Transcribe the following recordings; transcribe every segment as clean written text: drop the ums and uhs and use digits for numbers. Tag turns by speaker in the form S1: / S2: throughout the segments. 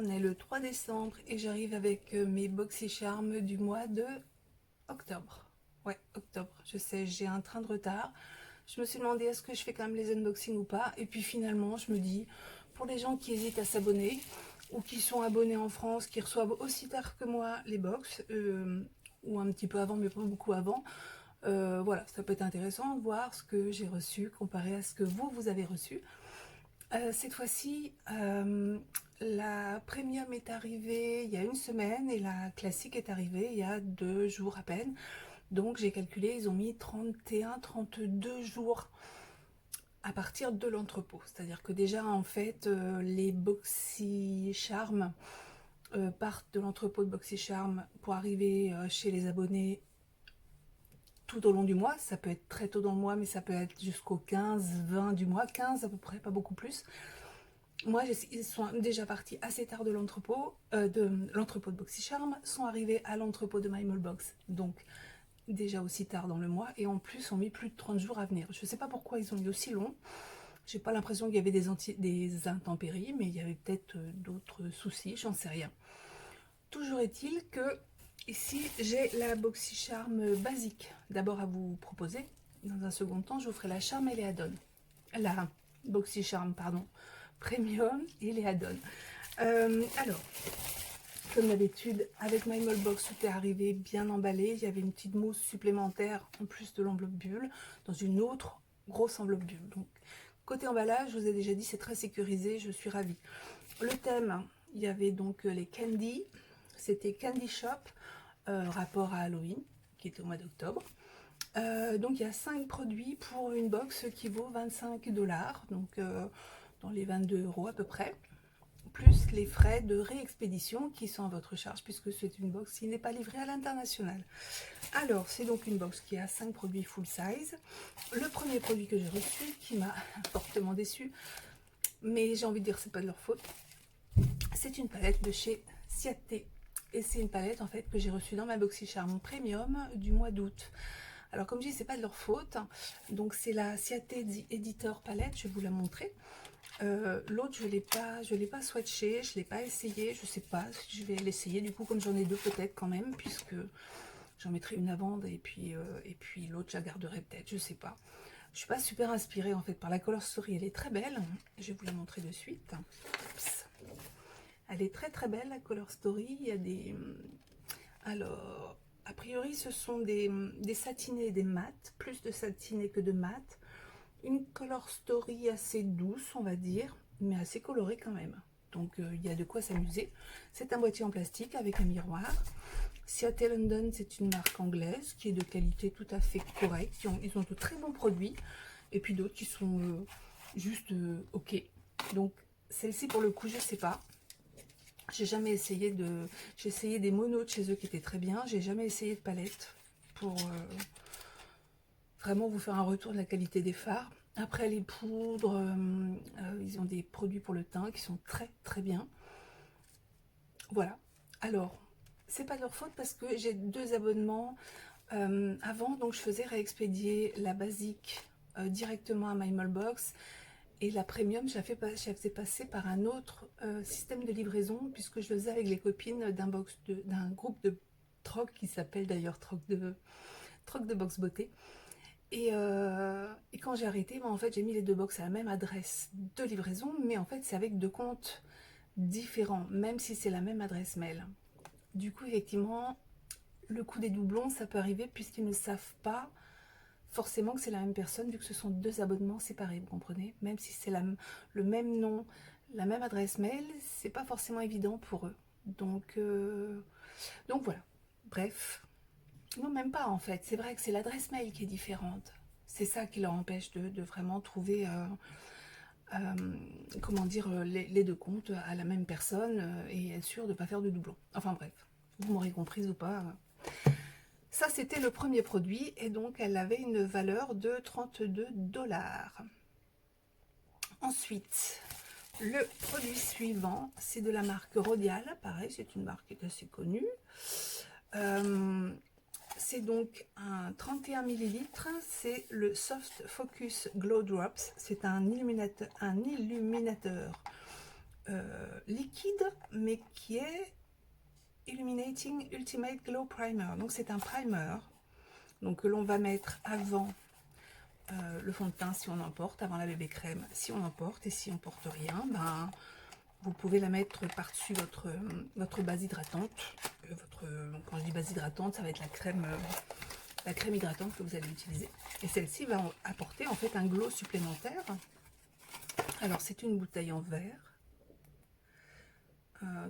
S1: On est le 3 décembre et j'arrive avec mes BoxyCharm du mois de octobre. Ouais, octobre. Je sais, j'ai un train de retard. Je me suis demandé est-ce que je fais quand même les unboxings ou pas. Et puis finalement, je me dis, pour les gens qui hésitent à s'abonner ou qui sont abonnés en France, qui reçoivent aussi tard que moi les box, ou un petit peu avant, mais pas beaucoup avant, voilà, ça peut être intéressant de voir ce que j'ai reçu comparé à ce que vous avez reçu. Cette fois-ci, la premium est arrivée il y a une semaine et la classique est arrivée il y a 2 jours à peine. Donc j'ai calculé, ils ont mis 31-32 jours à partir de l'entrepôt. C'est-à-dire que déjà en fait les BoxyCharm partent de l'entrepôt de BoxyCharm pour arriver chez les abonnés tout au long du mois. Ça peut être très tôt dans le mois, mais ça peut être jusqu'au 15-20 du mois, 15 à peu près, pas beaucoup plus. Moi, ils sont déjà partis assez tard de l'entrepôt de BoxyCharm, sont arrivés à l'entrepôt de MyMallBox, donc déjà aussi tard dans le mois, et en plus ont mis plus de 30 jours à venir. Je ne sais pas pourquoi ils ont mis aussi long. J'ai pas l'impression qu'il y avait des intempéries, mais il y avait peut-être d'autres soucis, j'en sais rien. Toujours est-il que ici j'ai la BoxyCharm basique d'abord à vous proposer. Dans un second temps, je vous ferai la Charm et les add-ons. La BoxyCharm, pardon, Premium et les add-ons. Alors, comme d'habitude, avec MyMallBox, tout est arrivé bien emballé. Il y avait une petite mousse supplémentaire en plus de l'enveloppe bulle dans une autre grosse enveloppe bulle. Donc, côté emballage, je vous ai déjà dit, c'est très sécurisé, je suis ravie. Le thème, il y avait donc les candy, c'était Candy Shop, rapport à Halloween, qui était au mois d'octobre. Donc il y a 5 produits pour une box qui vaut 25 $, donc dans les 22 € à peu près, plus les frais de réexpédition qui sont à votre charge puisque c'est une box qui n'est pas livrée à l'international. Alors c'est donc une box qui a 5 produits full size. Le premier produit que j'ai reçu qui m'a fortement déçu, mais j'ai envie de dire c'est pas de leur faute, c'est une palette de chez Ciaté. Et c'est une palette en fait que j'ai reçue dans ma BoxyCharm Premium du mois d'août. Alors comme je dis, c'est pas de leur faute. Donc c'est la Ciaté Editor palette, je vais vous la montrer. L'autre, je l'ai pas swatché, je l'ai pas essayé, je sais pas si je vais l'essayer. Du coup, comme j'en ai deux peut-être quand même, puisque j'en mettrai une à vendre et puis l'autre, je la garderai peut-être, je sais pas. Je suis pas super inspirée en fait par la Color Story, elle est très belle. Je vais vous la montrer de suite. Oups. Elle est très très belle la Color Story. Il y a des... Alors, a priori ce sont des satinés et des mats, plus de satinés que de mats. Une Color Story assez douce on va dire, mais assez colorée quand même. Donc il y a de quoi s'amuser. C'est un boîtier en plastique avec un miroir. Seattle London, c'est une marque anglaise qui est de qualité tout à fait correcte. Ils ont de très bons produits. Et puis d'autres qui sont juste ok. Donc celle-ci pour le coup, je sais pas. J'ai jamais essayé de... J'ai essayé des monos de chez eux qui étaient très bien. J'ai jamais essayé de palette pour vraiment vous faire un retour de la qualité des fards. Après les poudres, ils ont des produits pour le teint qui sont très très bien. Voilà. Alors, c'est pas de leur faute parce que j'ai 2 abonnements avant, donc je faisais réexpédier la basique directement à MyMallBox. Et la premium, je la faisais passer par un autre système de livraison, puisque je le faisais avec les copines d'un groupe de troc qui s'appelle d'ailleurs troc de box beauté. Et quand j'ai arrêté, en fait, j'ai mis les 2 box à la même adresse de livraison, mais en fait, c'est avec 2 comptes différents, même si c'est la même adresse mail. Du coup, effectivement, le coup des doublons, ça peut arriver puisqu'ils ne savent pas forcément que c'est la même personne, vu que ce sont 2 abonnements séparés, vous comprenez. Même si c'est le même nom, la même adresse mail, c'est pas forcément évident pour eux. Donc voilà. Bref. Non, même pas en fait. C'est vrai que c'est l'adresse mail qui est différente. C'est ça qui leur empêche de vraiment trouver, comment dire, les 2 comptes à la même personne et être sûr de ne pas faire de doublons. Enfin bref, vous m'aurez comprise ou pas. Ça, c'était le premier produit et donc elle avait une valeur de 32 $. Ensuite, le produit suivant, c'est de la marque Rodial. Pareil, c'est une marque qui est assez connue. C'est donc un 31 ml, c'est le Soft Focus Glow Drops. C'est un illuminateur liquide, mais qui est Illuminating Ultimate Glow Primer. Donc c'est un primer donc, que l'on va mettre avant le fond de teint si on en porte, avant la bébé crème si on en porte, et si on porte rien, ben, vous pouvez la mettre par-dessus votre base hydratante. Quand je dis base hydratante, ça va être la crème hydratante que vous allez utiliser. Et celle-ci va apporter en fait un glow supplémentaire. Alors c'est une bouteille en verre,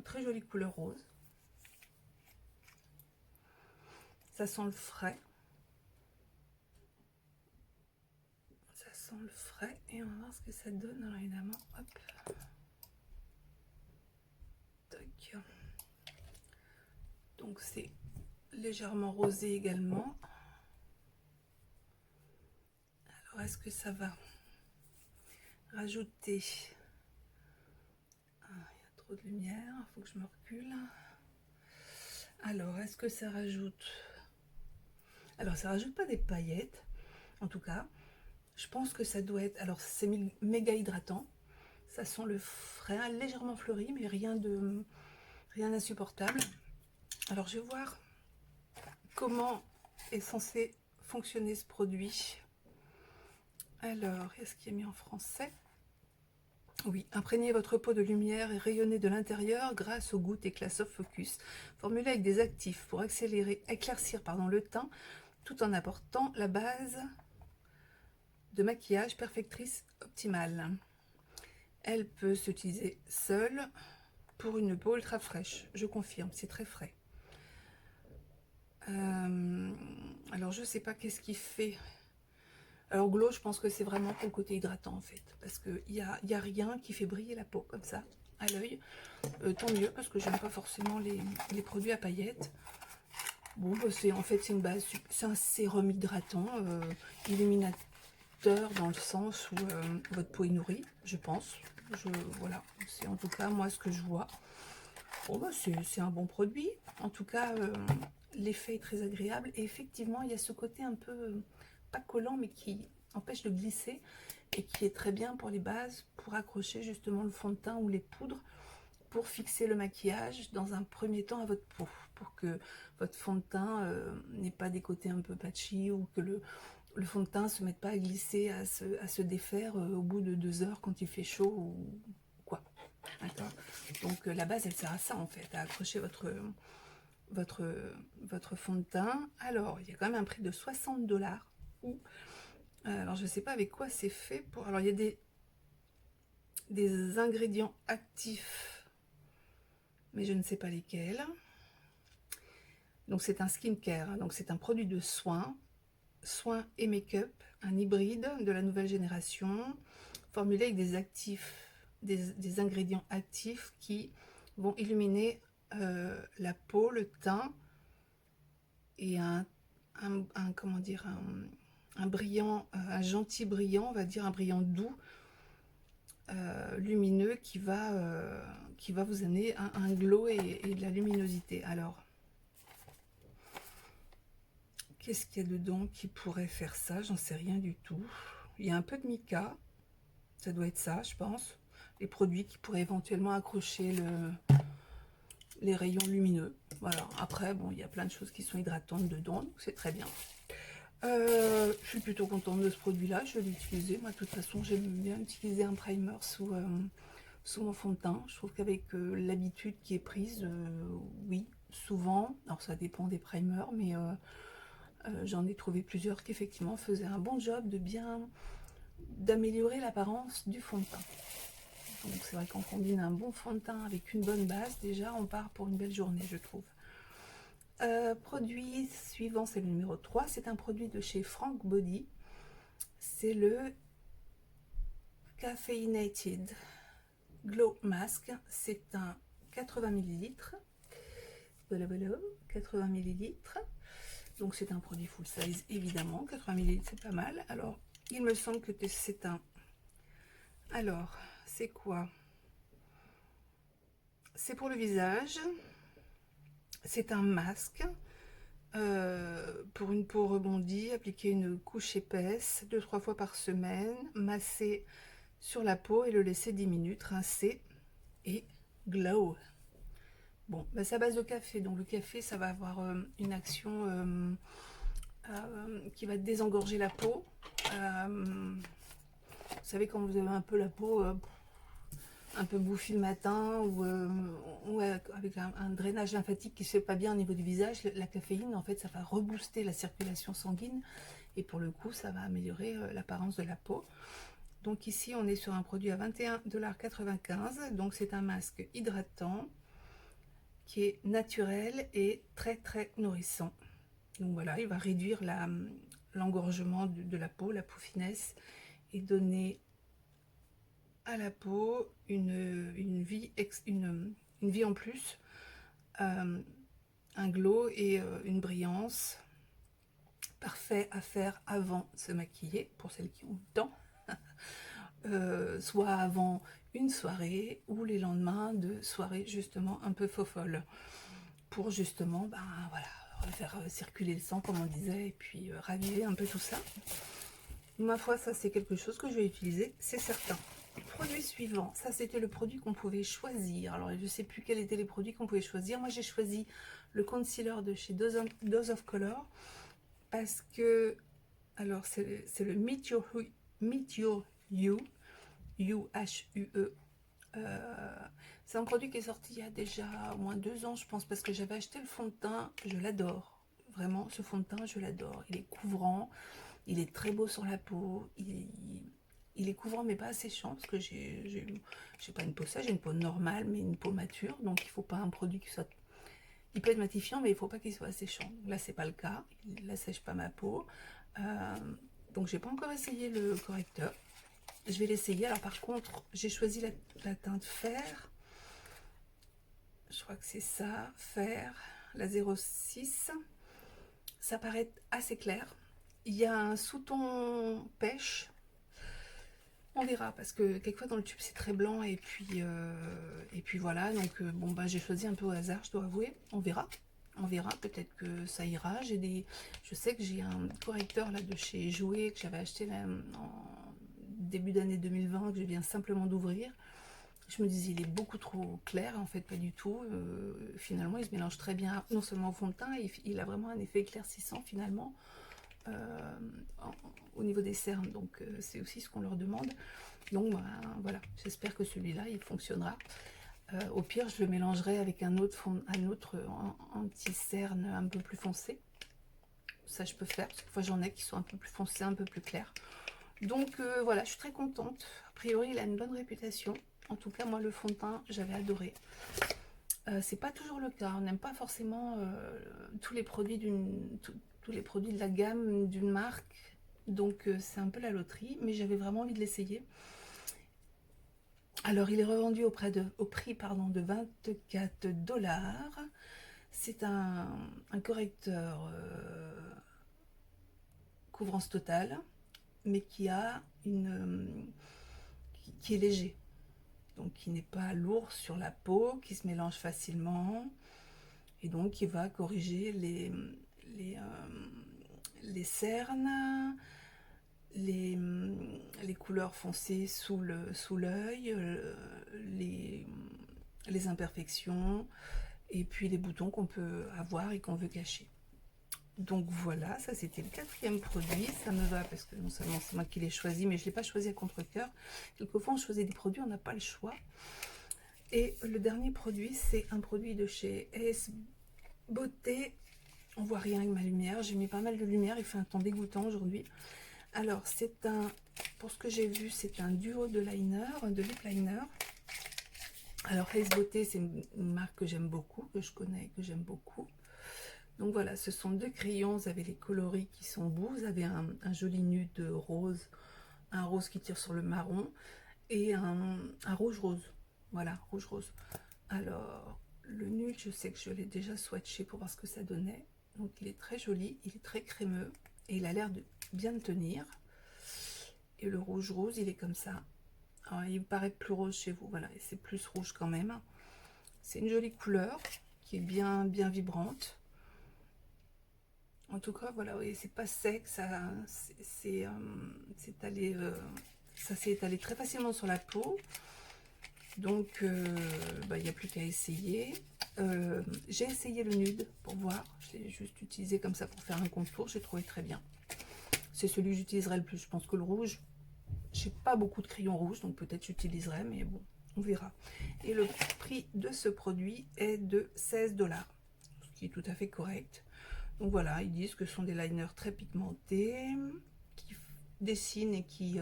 S1: très jolie couleur rose. Ça sent le frais. Ça sent le frais et on va voir ce que ça donne. Alors évidemment, hop. Tac. Donc c'est légèrement rosé également. Alors est-ce que ça va rajouter... Ah, il y a trop de lumière, il faut que je me recule. Alors est-ce que ça rajoute... Alors ça rajoute pas des paillettes, en tout cas. Je pense que ça doit être... Alors c'est méga hydratant. Ça sent le frais, légèrement fleuri, mais rien d'insupportable. Alors je vais voir comment est censé fonctionner ce produit. Alors, est-ce qu'il est mis en français? Oui, imprégnez votre peau de lumière et rayonnez de l'intérieur grâce aux gouttes éclat soft focus, formulées avec des actifs pour éclaircir le teint, tout en apportant la base de maquillage perfectrice optimale. Elle peut s'utiliser seule pour une peau ultra fraîche, je confirme, c'est très frais. Alors je sais pas qu'est-ce qui fait. Alors glow, je pense que c'est vraiment pour le côté hydratant en fait, parce qu'il y a rien qui fait briller la peau comme ça à l'œil. Tant mieux, parce que j'aime pas forcément les produits à paillettes. Bon, bah, en fait c'est une base, c'est un sérum hydratant, illuminateur dans le sens où votre peau est nourrie, je pense. Voilà, c'est en tout cas moi ce que je vois. Bon, bah, c'est un bon produit. En tout cas, l'effet est très agréable. Et effectivement, il y a ce côté un peu, pas collant, mais qui empêche de glisser. Et qui est très bien pour les bases, pour accrocher justement le fond de teint ou les poudres, pour fixer le maquillage dans un premier temps à votre peau. Pour que votre fond de teint n'ait pas des côtés un peu patchy, ou que le fond de teint ne se mette pas à glisser, à se défaire au bout de 2 heures quand il fait chaud ou quoi. D'accord. Donc la base elle sert à ça en fait, à accrocher votre fond de teint. Alors il y a quand même un prix de 60$. Alors je sais pas avec quoi c'est fait. Alors il y a des ingrédients actifs, mais je ne sais pas lesquels. Donc c'est un skincare, donc c'est un produit de soins et make-up, un hybride de la nouvelle génération, formulé avec des actifs, des ingrédients actifs qui vont illuminer la peau, le teint, et comment dire, un brillant, un gentil brillant, on va dire un brillant doux, lumineux, qui va vous amener un glow et de la luminosité. Alors, qu'est-ce qu'il y a dedans qui pourrait faire ça? J'en sais rien du tout. Il y a un peu de mica, ça doit être ça, je pense. Les produits qui pourraient éventuellement accrocher les rayons lumineux. Voilà. Après, bon, il y a plein de choses qui sont hydratantes dedans, donc c'est très bien. Je suis plutôt contente de ce produit-là. Je vais l'utiliser. Moi, de toute façon, j'aime bien utiliser un primer sous mon fond de teint. Je trouve qu'avec l'habitude qui est prise, oui, souvent. Alors, ça dépend des primers, mais j'en ai trouvé plusieurs qui effectivement faisaient un bon job d'améliorer l'apparence du fond de teint. Donc c'est vrai qu'on combine un bon fond de teint avec une bonne base, déjà on part pour une belle journée, je trouve. Produit suivant, c'est le numéro 3, c'est un produit de chez Frank Body. C'est le Caffeinated Glow Mask. C'est un 80 ml. Voilà, voilà, 80 ml. Donc c'est un produit full size, évidemment. 80 ml, c'est pas mal. Alors, il me semble que c'est un... Alors, c'est quoi? C'est pour le visage. C'est un masque pour une peau rebondie. Appliquer une couche épaisse 2-3 fois par semaine. Masser sur la peau et le laisser 10 minutes. Rincer et Glow. Bon, bah, c'est à base de café, donc le café, ça va avoir une action qui va désengorger la peau. Vous savez, quand vous avez un peu la peau un peu bouffie le matin ou avec un drainage lymphatique qui se fait pas bien au niveau du visage, la caféine, en fait, ça va rebooster la circulation sanguine et pour le coup, ça va améliorer l'apparence de la peau. Donc ici, on est sur un produit à 21,95 $. Donc c'est un masque hydratant qui est naturel et très très nourrissant. Donc voilà, il va réduire l'engorgement de la peau, la poufinesse, et donner à la peau une vie en plus, un glow et une brillance. Parfait à faire avant de se maquiller, pour celles qui ont le temps. Soit avant une soirée ou les lendemains de soirée justement un peu fofolle, pour justement voilà, faire circuler le sang comme on disait, et puis raviver un peu tout ça. Ma foi, ça c'est quelque chose que je vais utiliser, c'est certain. Produit suivant, ça c'était le produit qu'on pouvait choisir. Alors je sais plus quels étaient les produits qu'on pouvait choisir. Moi j'ai choisi le concealer de chez Dose of Color parce que, alors c'est le Meet Your You, U-H-U-E. C'est un produit qui est sorti il y a déjà au moins 2 ans, je pense, parce que j'avais acheté le fond de teint. Je l'adore. Vraiment, ce fond de teint, je l'adore. Il est couvrant, il est très beau sur la peau. Il est couvrant, mais pas asséchant, parce que j'ai pas une peau sèche, j'ai une peau normale, mais une peau mature. Donc, il faut pas un produit qui soit... Il peut être matifiant, mais il faut pas qu'il soit asséchant. Là, c'est pas le cas. Il n'assèche pas ma peau. Donc, j'ai pas encore essayé le correcteur. Je vais l'essayer. Alors par contre, j'ai choisi la teinte fer. Je crois que c'est ça, fer, la 06. Ça paraît assez clair. Il y a un sous-ton pêche. On verra, parce que quelquefois dans le tube c'est très blanc et puis voilà. Donc bon j'ai choisi un peu au hasard, je dois avouer. On verra. On verra, peut-être que ça ira. Je sais que j'ai un correcteur là de chez Jouer que j'avais acheté là, en début d'année 2020, que je viens simplement d'ouvrir. Je me disais, il est beaucoup trop clair, en fait, pas du tout. Finalement, il se mélange très bien, non seulement au fond de teint, il a vraiment un effet éclaircissant, finalement, euh, au niveau des cernes. Donc, c'est aussi ce qu'on leur demande. Donc, voilà, j'espère que celui-là, il fonctionnera. Au pire, je le mélangerai avec un autre anti-cerne un peu plus foncé. Ça, je peux faire, parce que fois, j'en ai qui sont un peu plus foncés, un peu plus clairs. Donc voilà, je suis très contente. A priori, il a une bonne réputation. En tout cas, moi, le fond de teint, j'avais adoré. C'est pas toujours le cas. On n'aime pas forcément tous les produits tous les produits de la gamme d'une marque. Donc c'est un peu la loterie, mais j'avais vraiment envie de l'essayer. Alors, il est revendu au prix de 24 $. C'est un correcteur couvrance totale, mais qui a qui est léger, donc qui n'est pas lourd sur la peau, qui se mélange facilement, et donc qui va corriger les cernes, les couleurs foncées sous l'œil, les imperfections, et puis les boutons qu'on peut avoir et qu'on veut cacher. Donc voilà, ça c'était le 4e produit. Ça me va parce que non seulement c'est moi qui l'ai choisi, mais je ne l'ai pas choisi à contre-cœur. Quelquefois on choisit des produits, on n'a pas le choix. Et le dernier produit, c'est un produit de chez AS Beauté. On voit rien avec ma lumière, j'ai mis pas mal de lumière, il fait un temps dégoûtant aujourd'hui. Alors c'est pour ce que j'ai vu, c'est un duo de liner, de lip liner. Alors AS Beauté, c'est une marque que j'aime beaucoup, que je connais, que j'aime beaucoup. Donc voilà, ce sont 2 crayons, vous avez les coloris qui sont beaux, vous avez un joli nude rose, un rose qui tire sur le marron et un rouge rose. Voilà, rouge rose. Alors, le nude, je sais que je l'ai déjà swatché pour voir ce que ça donnait. Donc il est très joli, il est très crémeux et il a l'air de bien tenir. Et le rouge rose, il est comme ça. Alors, il paraît plus rose chez vous, voilà, et c'est plus rouge quand même. C'est une jolie couleur qui est bien vibrante. En tout cas, voilà, oui, c'est pas sec, ça s'est étalé très facilement sur la peau. Donc, il n'y a plus qu'à essayer. J'ai essayé le nude pour voir. Je l'ai juste utilisé comme ça pour faire un contour. J'ai trouvé très bien. C'est celui que j'utiliserai le plus. Je pense que le rouge, j'ai pas beaucoup de crayons rouges, donc peut-être j'utiliserai, mais bon, on verra. Et le prix de ce produit est de 16 $, ce qui est tout à fait correct. Donc voilà, ils disent que ce sont des liners très pigmentés, qui dessinent et qui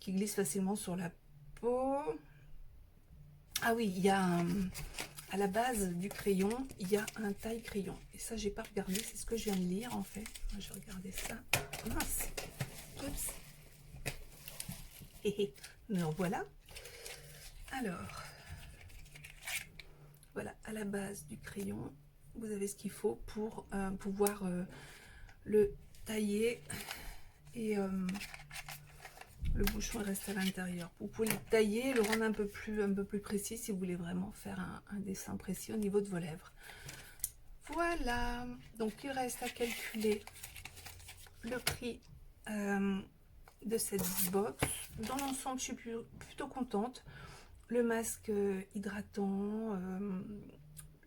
S1: glissent facilement sur la peau. Ah oui, il y a à la base du crayon, il y a un taille crayon. Et ça, j'ai pas regardé, c'est ce que je viens de lire en fait. Je vais regarder ça. Mince. Oups. Alors voilà. Alors, voilà, à la base du crayon, vous avez ce qu'il faut pour pouvoir le tailler et le bouchon reste à l'intérieur. Vous pouvez le tailler, le rendre un peu plus précis si vous voulez vraiment faire un dessin précis au niveau de vos lèvres. Voilà, donc il reste à calculer le prix de cette box. Dans l'ensemble, je suis plutôt contente. Le masque hydratant,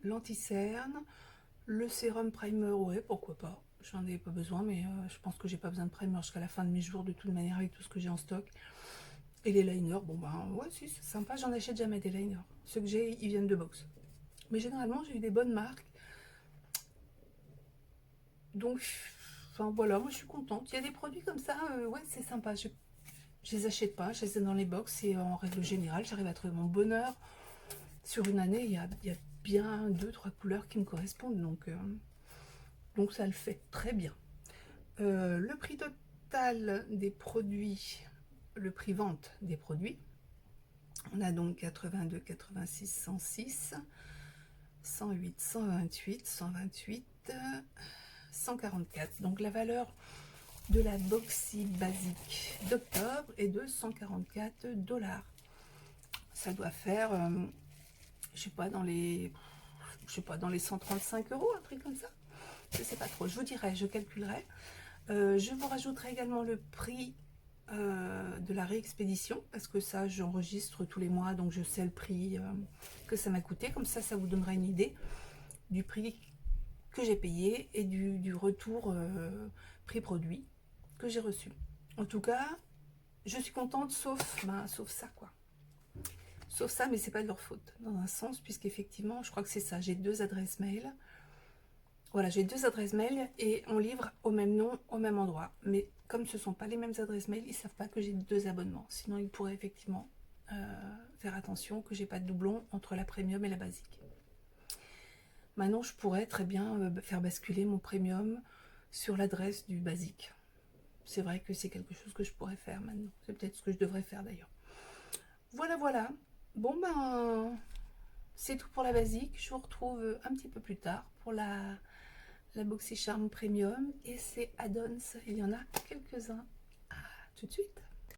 S1: l'anti-cerne, le sérum primer, ouais, pourquoi pas. J'en ai pas besoin, mais je pense que j'ai pas besoin de primer jusqu'à la fin de mes jours de toute manière avec tout ce que j'ai en stock. Et les liners, bon ben ouais, si, c'est sympa, j'en achète jamais des liners. Ceux que j'ai, ils viennent de box. Mais généralement, j'ai eu des bonnes marques. Donc, enfin voilà, moi je suis contente. Il y a des produits comme ça, ouais, c'est sympa. Je les achète pas, je les ai dans les box et en règle générale, j'arrive à trouver mon bonheur. Sur une année, il y a bien 2-3 couleurs qui me correspondent, donc ça le fait très bien. Le prix total des produits, le prix vente des produits, on a donc 82, 86, 106, 108, 128, 128, 144. Donc la valeur de la Boxy basique d'octobre est de 144 $. Ça doit faire, je sais pas, dans les 135 €, un truc comme ça. Je sais pas trop, je vous dirai, je calculerai. Je vous rajouterai également le prix de la réexpédition, parce que ça j'enregistre tous les mois, donc je sais le prix que ça m'a coûté. Comme ça, ça vous donnera une idée du prix que j'ai payé et du retour prix produit que j'ai reçu. En tout cas, je suis contente, sauf ça quoi. Sauf ça, mais c'est pas de leur faute dans un sens, puisqu'effectivement, je crois que c'est ça. J'ai 2 adresses mail. Voilà, j'ai 2 adresses mail et on livre au même nom, au même endroit. Mais comme ce ne sont pas les mêmes adresses mail, ils ne savent pas que j'ai 2 abonnements. Sinon, ils pourraient effectivement faire attention que j'ai pas de doublon entre la premium et la basique. Maintenant, je pourrais très bien faire basculer mon premium sur l'adresse du basique. C'est vrai que c'est quelque chose que je pourrais faire maintenant. C'est peut-être ce que je devrais faire d'ailleurs. Voilà, voilà. Bon, ben, c'est tout pour la basique. Je vous retrouve un petit peu plus tard pour la BoxyCharm Premium et ses add-ons. Il y en a quelques-uns. À tout de suite.